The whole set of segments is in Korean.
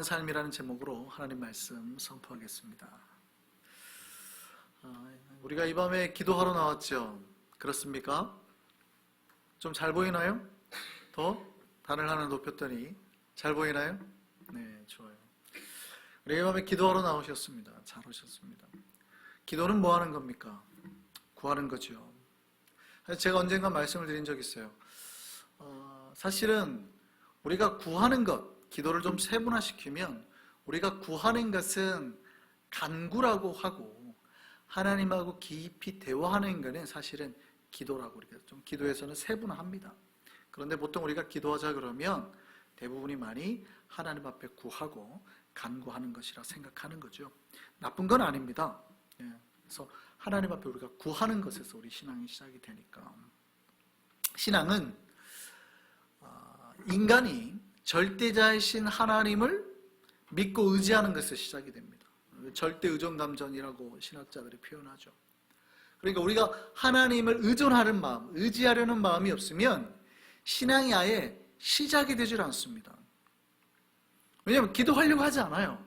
기도하는 삶이라는 제목으로 하나님 말씀 선포하겠습니다. 우리가 이 밤에 기도하러 나왔죠. 그렇습니까? 좀 잘 보이나요? 더 단을 하나 높였더니 잘 보이나요? 네, 좋아요. 우리가 이 밤에 기도하러 나오셨습니다. 잘 오셨습니다. 기도는 뭐 하는 겁니까? 구하는 거죠. 제가 언젠가 말씀을 드린 적이 있어요. 사실은 우리가 구하는 것, 기도를 좀 세분화시키면 우리가 구하는 것은 간구라고 하고 하나님하고 깊이 대화하는 것은 사실은 기도라고 우리가 좀 기도에서는 세분화합니다. 그런데 보통 우리가 기도하자 그러면 대부분이 많이 하나님 앞에 구하고 간구하는 것이라 생각하는 거죠. 나쁜 건 아닙니다. 그래서 하나님 앞에 우리가 구하는 것에서 우리 신앙이 시작이 되니까 신앙은 인간이 절대자이신 하나님을 믿고 의지하는 것에서 시작이 됩니다. 절대 의존감전이라고 신학자들이 표현하죠. 그러니까 우리가 하나님을 의존하는 마음, 의지하려는 마음이 없으면 신앙이 아예 시작이 되질 않습니다. 왜냐하면 기도하려고 하지 않아요.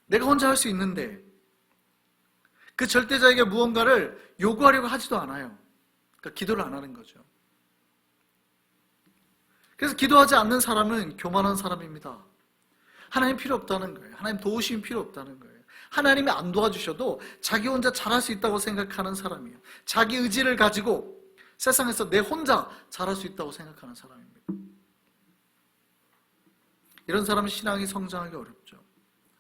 내가 혼자 할 수 있는데 그 절대자에게 무언가를 요구하려고 하지도 않아요. 그러니까 기도를 안 하는 거죠. 그래서 기도하지 않는 사람은 교만한 사람입니다. 하나님 필요 없다는 거예요. 하나님 도우심이 필요 없다는 거예요. 하나님이 안 도와주셔도 자기 혼자 잘할 수 있다고 생각하는 사람이에요. 자기 의지를 가지고 세상에서 내 혼자 잘할 수 있다고 생각하는 사람입니다. 이런 사람은 신앙이 성장하기 어렵죠.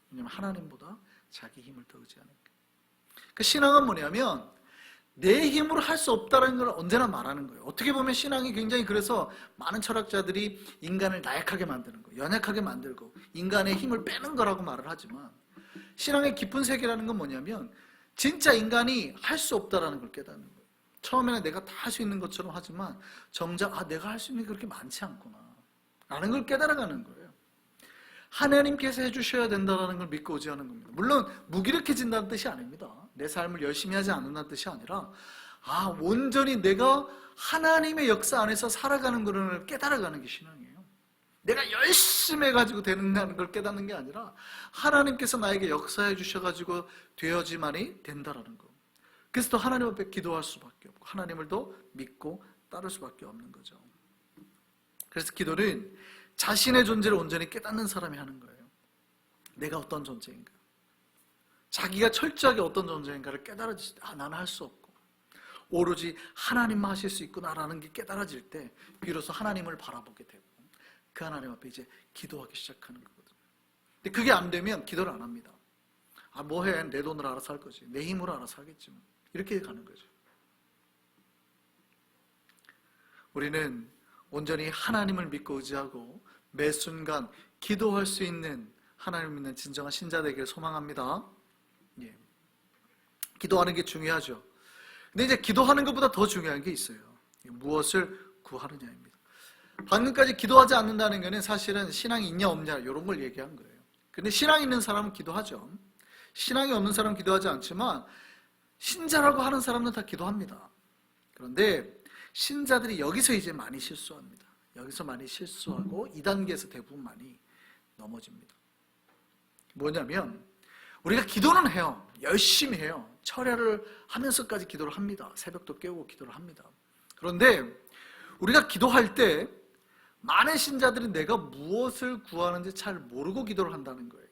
왜냐하면 하나님보다 자기 힘을 더 의지하는 거예요. 그 신앙은 뭐냐면 내 힘으로 할 수 없다는 걸 언제나 말하는 거예요. 어떻게 보면 신앙이 굉장히 그래서 많은 철학자들이 인간을 나약하게 만드는 거예요. 연약하게 만들고 인간의 힘을 빼는 거라고 말을 하지만 신앙의 깊은 세계라는 건 뭐냐면 진짜 인간이 할 수 없다는 걸 깨닫는 거예요. 처음에는 내가 다 할 수 있는 것처럼 하지만 정작 내가 할 수 있는 게 그렇게 많지 않구나 라는 걸 깨달아가는 거예요. 하나님께서 해주셔야 된다는 걸 믿고 의지하는 겁니다. 물론 무기력해진다는 뜻이 아닙니다. 내 삶을 열심히 하지 않는다는 뜻이 아니라 온전히 내가 하나님의 역사 안에서 살아가는 걸 깨달아가는 게 신앙이에요. 내가 열심히 해가지고 되는다는 걸 깨닫는 게 아니라 하나님께서 나에게 역사해 주셔가지고 되어지만이 된다라는 거. 그래서 또 하나님 앞에 기도할 수밖에 없고 하나님을 더 믿고 따를 수밖에 없는 거죠. 그래서 기도는 자신의 존재를 온전히 깨닫는 사람이 하는 거예요. 내가 어떤 존재인가, 자기가 철저하게 어떤 존재인가를 깨달아질 때 나는 할 수 없고 오로지 하나님만 하실 수 있구나라는 게 깨달아질 때 비로소 하나님을 바라보게 되고 그 하나님 앞에 이제 기도하기 시작하는 거거든요. 근데 그게 안 되면 기도를 안 합니다. 뭐해, 내 돈으로 알아서 할 거지, 내 힘으로 알아서 하겠지 뭐. 이렇게 가는 거죠. 우리는 온전히 하나님을 믿고 의지하고 매 순간 기도할 수 있는 하나님을 믿는 진정한 신자 되기를 소망합니다. 기도하는 게 중요하죠. 근데 이제 기도하는 것보다 더 중요한 게 있어요. 무엇을 구하느냐입니다. 방금까지 기도하지 않는다는 것은 사실은 신앙이 있냐 없냐 이런 걸 얘기한 거예요. 근데 신앙 있는 사람은 기도하죠. 신앙이 없는 사람은 기도하지 않지만 신자라고 하는 사람은 다 기도합니다. 그런데 신자들이 여기서 이제 많이 실수합니다. 여기서 많이 실수하고 2단계에서 대부분 많이 넘어집니다. 뭐냐면 우리가 기도는 해요. 열심히 해요. 철야를 하면서까지 기도를 합니다. 새벽도 깨우고 기도를 합니다. 그런데 우리가 기도할 때 많은 신자들이 내가 무엇을 구하는지 잘 모르고 기도를 한다는 거예요.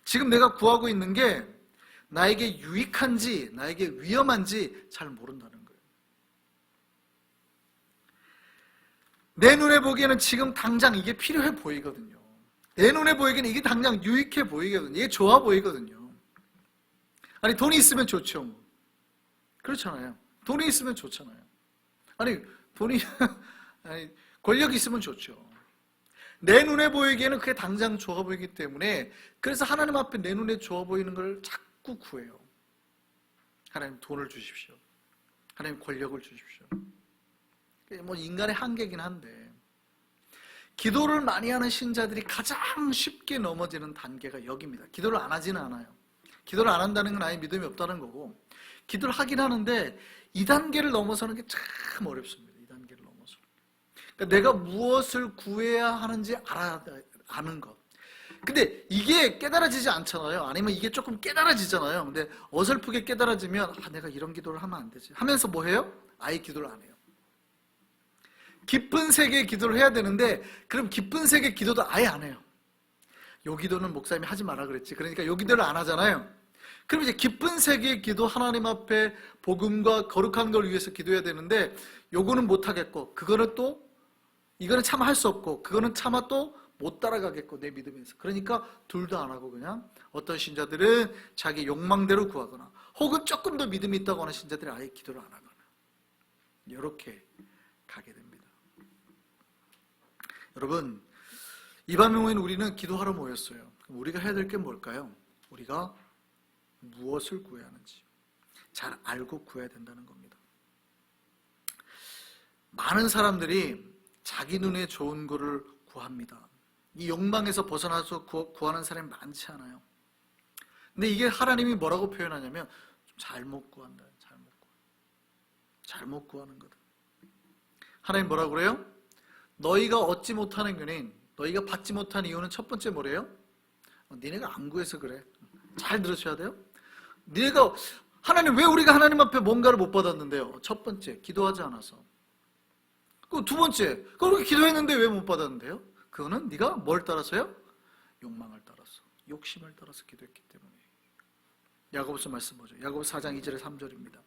지금 내가 구하고 있는 게 나에게 유익한지 나에게 위험한지 잘 모른다는 거예요. 내 눈에 보기에는 지금 당장 이게 필요해 보이거든요. 내 눈에 보이기에는 이게 당장 유익해 보이거든요. 이게 좋아 보이거든요. 아니 돈이 있으면 좋죠. 그렇잖아요. 돈이 있으면 좋잖아요. 돈이 권력이 있으면 좋죠. 내 눈에 보이기에는 그게 당장 좋아 보이기 때문에 그래서 하나님 앞에 내 눈에 좋아 보이는 걸 자꾸 구해요. 하나님 돈을 주십시오. 하나님 권력을 주십시오. 뭐 인간의 한계긴 한데 기도를 많이 하는 신자들이 가장 쉽게 넘어지는 단계가 여기입니다. 기도를 안 하지는 않아요. 기도를 안 한다는 건 아예 믿음이 없다는 거고 기도를 하긴 하는데 2단계를 넘어서는 게 참 어렵습니다. 2단계를 넘어서는. 그러니까 내가 무엇을 구해야 하는지 아는 것. 근데 이게 깨달아지지 않잖아요. 아니면 이게 조금 깨달아지잖아요. 근데 어설프게 깨달아지면 내가 이런 기도를 하면 안 되지 하면서 뭐 해요? 아예 기도를 안 해요. 깊은 세계의 기도를 해야 되는데 그럼 깊은 세계 기도도 아예 안 해요. 요 기도는 목사님이 하지 마라 그랬지. 그러니까 요 기도를 안 하잖아요. 그럼 이제 깊은 세계의 기도, 하나님 앞에 복음과 거룩한 걸 위해서 기도해야 되는데 요거는 못 하겠고, 그거는 또 이거는 차마 할 수 없고, 그거는 차마 또 못 따라가겠고, 내 믿음에서. 그러니까 둘 다 안 하고 그냥 어떤 신자들은 자기 욕망대로 구하거나, 혹은 조금 더 믿음이 있다고 하는 신자들이 아예 기도를 안 하거나, 이렇게 가게 됩니다. 여러분, 이 밤에 우리는 기도하러 모였어요. 그럼 우리가 해야 될 게 뭘까요? 우리가 무엇을 구해야 하는지 잘 알고 구해야 된다는 겁니다. 많은 사람들이 자기 눈에 좋은 거를 구합니다. 이 욕망에서 벗어나서 구하는 사람이 많지 않아요. 근데 이게 하나님이 뭐라고 표현하냐면 잘못 구한다. 잘못 구하는 거다. 하나님 뭐라고 그래요? 너희가 얻지 못하는 거는, 너희가 받지 못한 이유는 첫 번째 뭐래요? 니네가 안 구해서 그래. 잘 들으셔야 돼요. 니네가, 하나님, 왜 우리가 하나님 앞에 뭔가를 못 받았는데요? 첫 번째, 기도하지 않아서. 그 두 번째, 그렇게 기도했는데 왜 못 받았는데요? 그거는 네가 뭘 따라서요? 욕망을 따라서, 욕심을 따라서 기도했기 때문에. 야고보서 말씀 보죠. 야고보서 4장 2절에 3절입니다.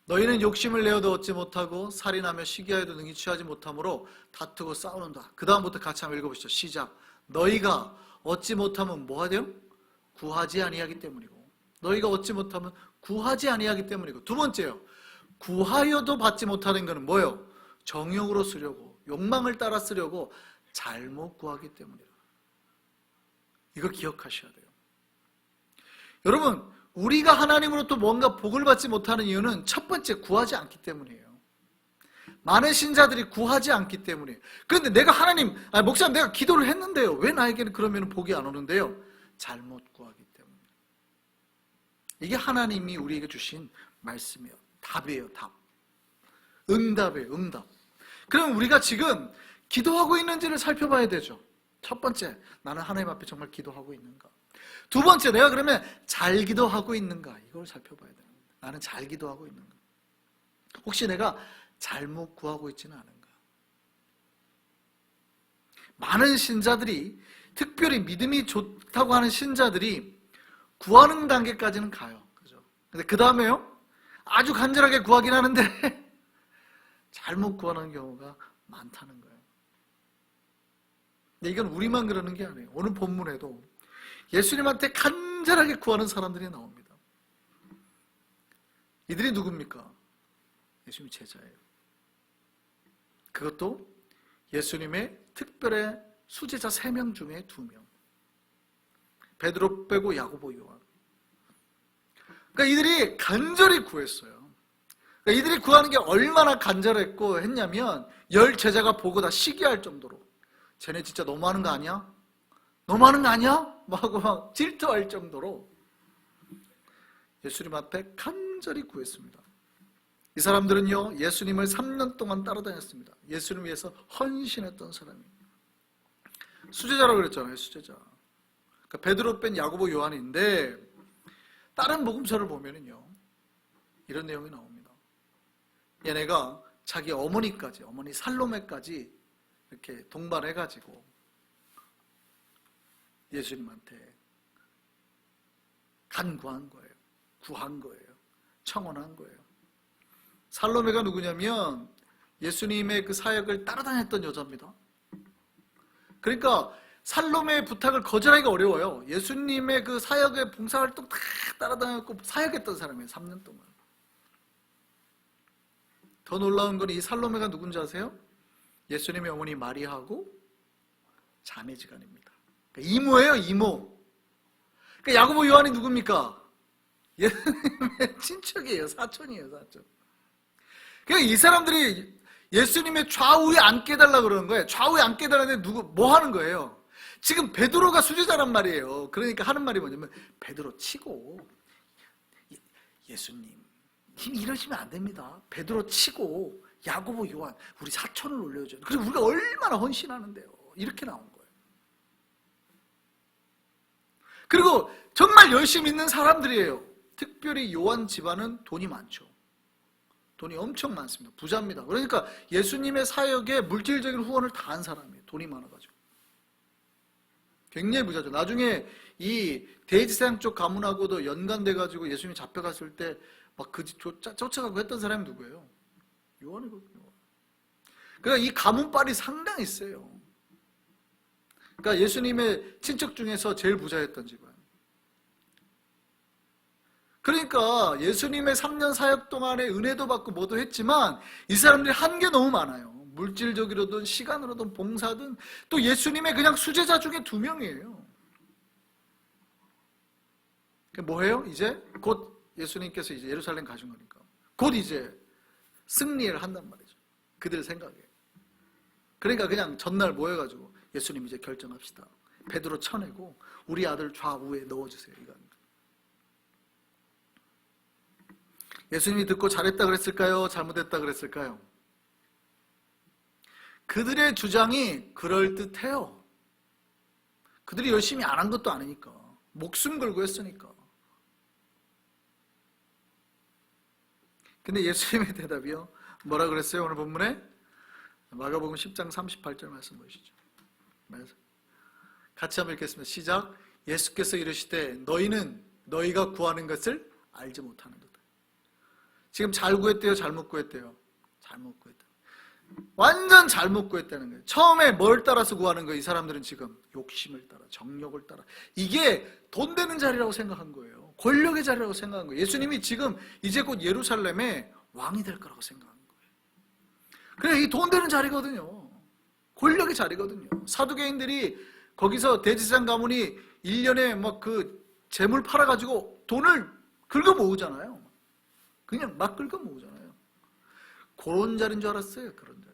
너희는 욕심을 내어도 얻지 못하고 살인하며 시기하여도 능히 취하지 못하므로 다투고 싸우는다. 그 다음부터 같이 한번 읽어보시죠. 시작. 너희가 얻지 못하면 뭐 하대요? 구하지 아니하기 때문이고. 너희가 얻지 못하면 구하지 아니하기 때문이고. 두 번째요. 구하여도 받지 못하는 것은 뭐예요? 정욕으로 쓰려고, 욕망을 따라 쓰려고 잘못 구하기 때문이라. 이거 기억하셔야 돼요. 여러분, 우리가 하나님으로부터 뭔가 복을 받지 못하는 이유는 첫 번째, 구하지 않기 때문이에요. 많은 신자들이 구하지 않기 때문이에요. 그런데 내가 하나님, 목사님 내가 기도를 했는데요, 왜 나에게는 그러면 복이 안 오는데요? 잘못 구하기 때문에. 이게 하나님이 우리에게 주신 말씀이에요. 답이에요. 답. 응답이에요. 응답. 그럼 우리가 지금 기도하고 있는지를 살펴봐야 되죠. 첫 번째, 나는 하나님 앞에 정말 기도하고 있는가. 두 번째, 내가 그러면 잘 기도하고 있는가. 이걸 살펴봐야 됩니다. 나는 잘 기도하고 있는가. 혹시 내가 잘못 구하고 있지는 않은가. 많은 신자들이, 특별히 믿음이 좋다고 하는 신자들이 구하는 단계까지는 가요. 그죠? 근데 그 다음에요, 아주 간절하게 구하긴 하는데 잘못 구하는 경우가 많다는 거예요. 근데 이건 우리만 그러는 게 아니에요. 오늘 본문에도 예수님한테 간절하게 구하는 사람들이 나옵니다. 이들이 누굽니까? 예수님 제자예요. 그것도 예수님의 특별의 수제자 3명 중에 2명. 베드로 빼고 야고보, 요한. 그러니까 이들이 간절히 구했어요. 그러니까 이들이 구하는 게 얼마나 간절했고 했냐면 10 제자가 보고 다 시기할 정도로, 쟤네 진짜 너무하는 거 아니야? 너무하는 거 아니야? 하고 막 질투할 정도로 예수님 앞에 간절히 구했습니다. 이 사람들은요, 예수님을 3년 동안 따라다녔습니다. 예수님을 위해서 헌신했던 사람이에요. 수제자라고 그랬잖아요. 수제자. 그러니까 베드로 뺀 야고보, 요한인데 다른 복음서를 보면은요, 이런 내용이 나옵니다. 얘네가 자기 어머니까지, 어머니 살로메까지 이렇게 동반해가지고 예수님한테 간구한 거예요. 구한 거예요. 청원한 거예요. 살로메가 누구냐면 예수님의 그 사역을 따라다녔던 여자입니다. 그러니까 살로메의 부탁을 거절하기가 어려워요. 예수님의 그 사역의 봉사활동 다 따라다녔고 사역했던 사람이에요. 3년 동안. 더 놀라운 건 이 살로메가 누군지 아세요? 예수님의 어머니 마리아하고 자매지간입니다. 그러니까 이모예요, 이모. 그러니까 야고보, 요한이 누굽니까? 예수님의 친척이에요. 사촌이에요, 사촌. 그러니까 이 사람들이 예수님의 좌우에 앉게 해달라고 그러는 거예요. 좌우에 앉게 해달라는데 뭐 하는 거예요? 지금 베드로가 수제자란 말이에요. 그러니까 하는 말이 뭐냐면, 베드로 치고, 예수님 이러시면 안 됩니다. 베드로 치고 야고보, 요한 우리 사촌을 올려줘요. 그리고 우리가 얼마나 헌신하는데요. 이렇게 나온 거예요. 그리고 정말 열심히 있는 사람들이에요. 특별히 요한 집안은 돈이 많죠. 돈이 엄청 많습니다. 부자입니다. 그러니까 예수님의 사역에 물질적인 후원을 다 한 사람이에요. 돈이 많아가지고. 굉장히 부자죠. 나중에 이 대지사장 쪽 가문하고도 연관돼가지고 예수님이 잡혀갔을 때 막 그 집 쫓아가고 했던 사람이 누구예요? 요한이거든요. 그러니까 이 가문빨이 상당히 세요. 그러니까 예수님의 친척 중에서 제일 부자였던 집안. 그러니까 예수님의 3년 사역 동안에 은혜도 받고 뭐도 했지만 이 사람들이 한 게 너무 많아요. 물질적으로든 시간으로든 봉사든 또 예수님의 그냥 수제자 중에 2명이에요. 뭐해요? 이제 곧 예수님께서 이제 예루살렘 가신 거니까 곧 이제 승리를 한단 말이죠. 그들 생각에. 그러니까 그냥 전날 모여가지고 예수님 이제 결정합시다. 베드로 쳐내고 우리 아들 좌우에 넣어주세요. 이건. 예수님이 듣고 잘했다 그랬을까요? 잘못했다 그랬을까요? 그들의 주장이 그럴듯해요. 그들이 열심히 안 한 것도 아니니까. 목숨 걸고 했으니까. 근데 예수님의 대답이요. 뭐라 그랬어요? 오늘 본문에? 마가복음 10장 38절 말씀 보시죠. 같이 한번 읽겠습니다. 시작. 예수께서 이르시되 너희는 너희가 구하는 것을 알지 못하는 것. 지금 잘 구했대요? 잘못 구했대요? 잘못 구했다. 완전 잘못 구했다는 거예요. 처음에 뭘 따라서 구하는 거예요? 이 사람들은 지금 욕심을 따라, 정욕을 따라. 이게 돈 되는 자리라고 생각한 거예요. 권력의 자리라고 생각한 거예요. 예수님이 지금 이제 곧 예루살렘에 왕이 될 거라고 생각한 거예요. 그래, 이 돈 되는 자리거든요. 권력의 자리거든요. 사두개인들이 거기서 대지상 가문이 1년에 막 그 재물 팔아가지고 돈을 긁어 모으잖아요. 그냥 막 긁어 모으잖아요. 그런 자리인 줄 알았어요. 그런 자리.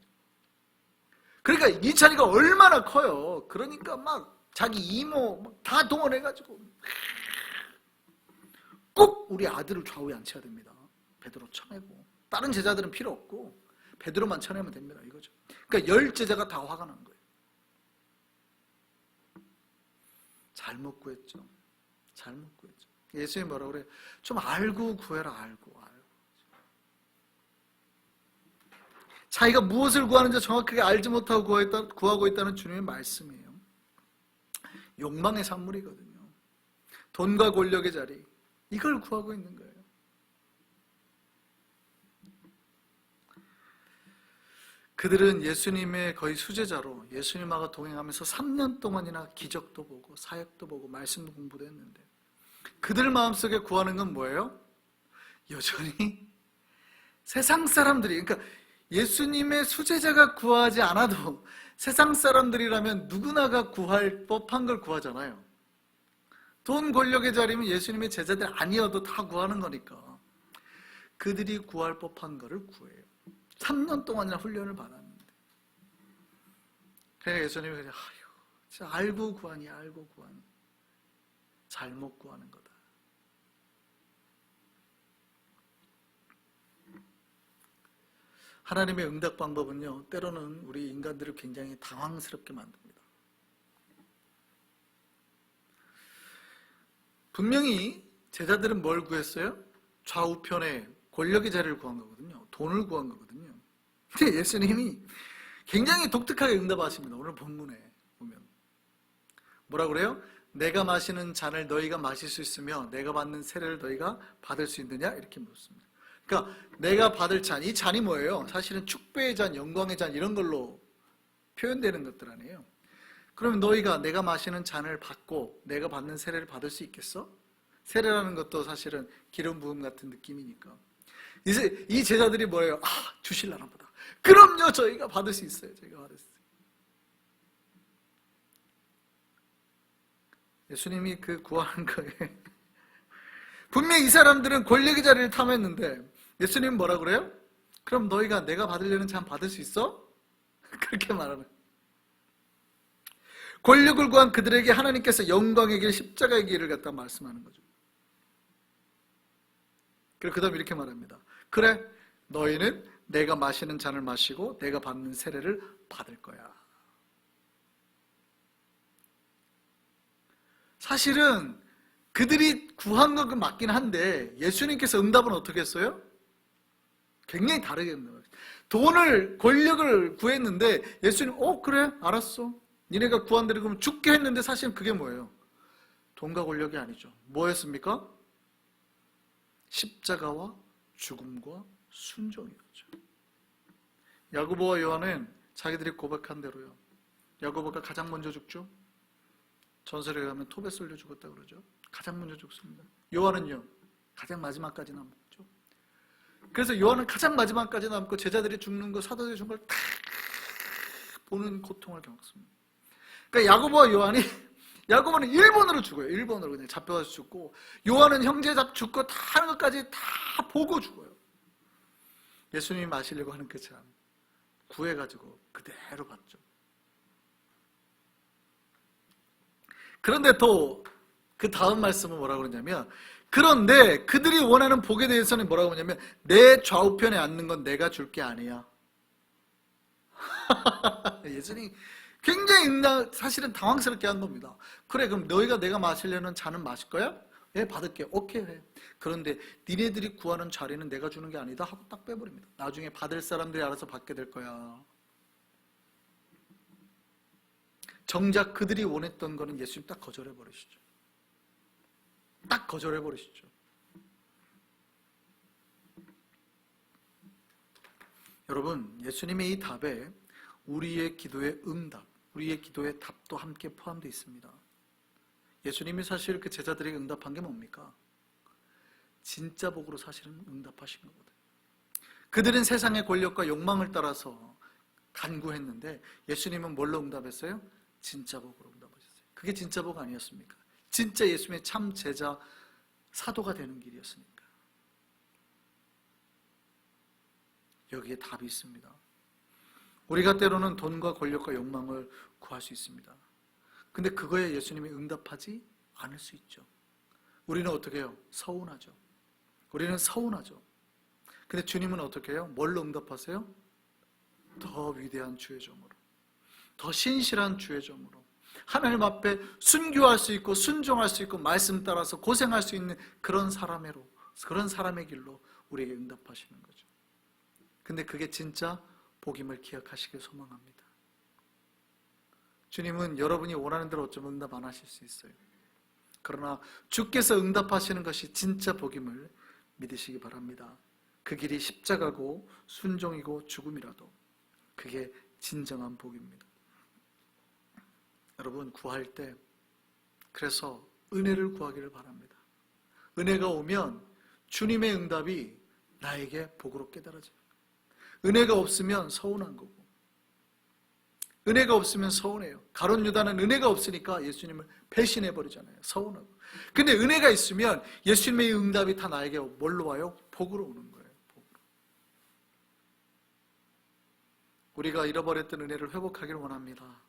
그러니까 이 자리가 얼마나 커요. 그러니까 막 자기 이모 다 동원해가지고 꼭 우리 아들을 좌우에 앉혀야 됩니다. 베드로 쳐내고 다른 제자들은 필요 없고 베드로만 쳐내면 됩니다. 이거죠. 그러니까 10 제자가 다 화가 난 거예요. 잘못 구했죠. 잘못 구했죠. 예수님이 뭐라고 그래요? 좀 알고 구해라. 알고. 자기가 무엇을 구하는지 정확하게 알지 못하고 구하고 있다는 주님의 말씀이에요. 욕망의 산물이거든요. 돈과 권력의 자리, 이걸 구하고 있는 거예요. 그들은 예수님의 거의 수제자로 예수님하고 동행하면서 3년 동안이나 기적도 보고 사역도 보고 말씀도 공부도 했는데 그들 마음속에 구하는 건 뭐예요? 여전히 세상 사람들이, 그러니까 예수님의 수제자가 구하지 않아도 세상 사람들이라면 누구나가 구할 법한 걸 구하잖아요. 돈 권력의 자리면 예수님의 제자들 아니어도 다 구하는 거니까 그들이 구할 법한 거를 구해요. 3년 동안이나 훈련을 받았는데. 그래서 예수님이 그냥 진짜 알고 구하니 알고 구하니 잘못 구하는 거다. 하나님의 응답 방법은요, 때로는 우리 인간들을 굉장히 당황스럽게 만듭니다. 분명히 제자들은 뭘 구했어요? 좌우편에 권력의 자리를 구한 거거든요. 돈을 구한 거거든요. 근데 예수님이 굉장히 독특하게 응답하십니다. 오늘 본문에 보면. 뭐라 그래요? 내가 마시는 잔을 너희가 마실 수 있으며 내가 받는 세례를 너희가 받을 수 있느냐? 이렇게 묻습니다. 그러니까 내가 받을 잔, 이 잔이 뭐예요? 사실은 축배의 잔, 영광의 잔 이런 걸로 표현되는 것들 아니에요. 그러면 너희가 내가 마시는 잔을 받고 내가 받는 세례를 받을 수 있겠어? 세례라는 것도 사실은 기름 부음 같은 느낌이니까. 이 제자들이 뭐예요? 주실라나 보다. 그럼요, 저희가 받을 수 있어요. 저희가 받을 수 있어요. 예수님이 그 구하는 거예요. 분명히 이 사람들은 권력의 자리를 탐했는데 예수님은 뭐라 그래요? 그럼 너희가 내가 받으려는 잔 받을 수 있어? 그렇게 말하는 거예요. 권력을 구한 그들에게 하나님께서 영광의 길, 십자가의 길을 갖다 말씀하는 거죠. 그리고 그 다음에 이렇게 말합니다. 그래, 너희는 내가 마시는 잔을 마시고 내가 받는 세례를 받을 거야. 사실은 그들이 구한 건 맞긴 한데 예수님께서 응답은 어떻게 했어요? 굉장히 다르게 응답했어요. 돈을, 권력을 구했는데 예수님 그래 알았어. 니네가 구한 대로 그러면 죽게 했는데 사실은 그게 뭐예요? 돈과 권력이 아니죠. 뭐였습니까? 십자가와 죽음과 순종이었죠. 야고보와 요한은 자기들이 고백한 대로요. 야고보가 가장 먼저 죽죠. 전설에 의하면 톱에 쏠려 죽었다 그러죠. 가장 먼저 죽습니다. 요한은요, 가장 마지막까지 남았죠. 그래서 요한은 가장 마지막까지 남고 제자들이 죽는 거, 사도들이 죽는 걸 다 보는 고통을 겪습니다. 그러니까 야고보와 요한이, 야고보는 일본으로 죽어요. 일본으로 그냥 잡혀가서 죽고, 요한은 형제 죽고 다 하는 것까지 다 보고 죽어요. 예수님이 마시려고 하는 그 잔 구해가지고 그대로 받죠. 그런데 또 그 다음 말씀은 뭐라고 그러냐면, 그런데 그들이 원하는 복에 대해서는 뭐라고 하냐면, 내 좌우편에 앉는 건 내가 줄 게 아니야. 예수님이 굉장히 사실은 당황스럽게 한 겁니다. 그래, 그럼 너희가 내가 마시려는 잔은 마실 거야? 예, 받을게. 오케이 해. 그런데 니네들이 구하는 자리는 내가 주는 게 아니다 하고 딱 빼버립니다. 나중에 받을 사람들이 알아서 받게 될 거야. 정작 그들이 원했던 거는 예수님 딱 거절해 버리시죠. 딱 거절해 버리시죠. 여러분, 예수님의 이 답에 우리의 기도의 응답, 우리의 기도의 답도 함께 포함되어 있습니다. 예수님이 사실 그 제자들에게 응답한 게 뭡니까? 진짜 복으로 사실은 응답하신 거거든요. 그들은 세상의 권력과 욕망을 따라서 간구했는데 예수님은 뭘로 응답했어요? 진짜 복으로 응답하셨어요. 그게 진짜 복 아니었습니까? 진짜 예수님의 참 제자, 사도가 되는 길이었으니까. 여기에 답이 있습니다. 우리가 때로는 돈과 권력과 욕망을 구할 수 있습니다. 근데 그거에 예수님이 응답하지 않을 수 있죠. 우리는 어떻게 해요? 서운하죠. 우리는 서운하죠. 근데 주님은 어떻게 해요? 뭘로 응답하세요? 더 위대한 주의 점으로, 더 신실한 주의 점으로, 하나님 앞에 순교할 수 있고 순종할 수 있고 말씀 따라서 고생할 수 있는 그런 사람의 길로 우리에게 응답하시는 거죠. 근데 그게 진짜 복임을 기억하시길 소망합니다. 주님은 여러분이 원하는 대로 어쩌면 응답 안 하실 수 있어요. 그러나 주께서 응답하시는 것이 진짜 복임을 믿으시기 바랍니다. 그 길이 십자가고 순종이고 죽음이라도 그게 진정한 복입니다. 여러분, 구할 때 그래서 은혜를 구하기를 바랍니다. 은혜가 오면 주님의 응답이 나에게 복으로 깨달아져요. 은혜가 없으면 서운한 거고, 은혜가 없으면 서운해요. 가룟 유다는 은혜가 없으니까 예수님을 배신해버리잖아요. 서운하고. 근데 은혜가 있으면 예수님의 응답이 다 나에게 뭘로 와요? 복으로 오는 거예요. 복으로. 우리가 잃어버렸던 은혜를 회복하기를 원합니다.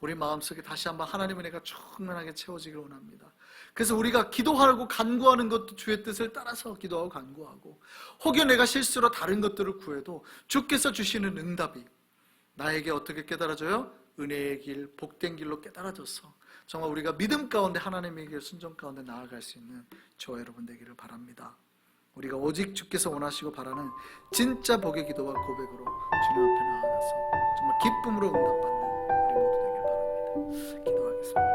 우리 마음속에 다시 한번 하나님의 은혜가 충만하게 채워지기를 원합니다. 그래서 우리가 기도하고 간구하는 것도 주의 뜻을 따라서 기도하고 간구하고, 혹여 내가 실수로 다른 것들을 구해도 주께서 주시는 응답이 나에게 어떻게 깨달아져요? 은혜의 길, 복된 길로 깨달아져서 정말 우리가 믿음 가운데 하나님의 길, 순종 가운데 나아갈 수 있는 저와 여러분 되기를 바랍니다. 우리가 오직 주께서 원하시고 바라는 진짜 복의 기도와 고백으로 주님 앞에 나아가서 정말 기쁨으로 응답받는 우리 모두 되기를 바랍니다. 기도하겠습니다.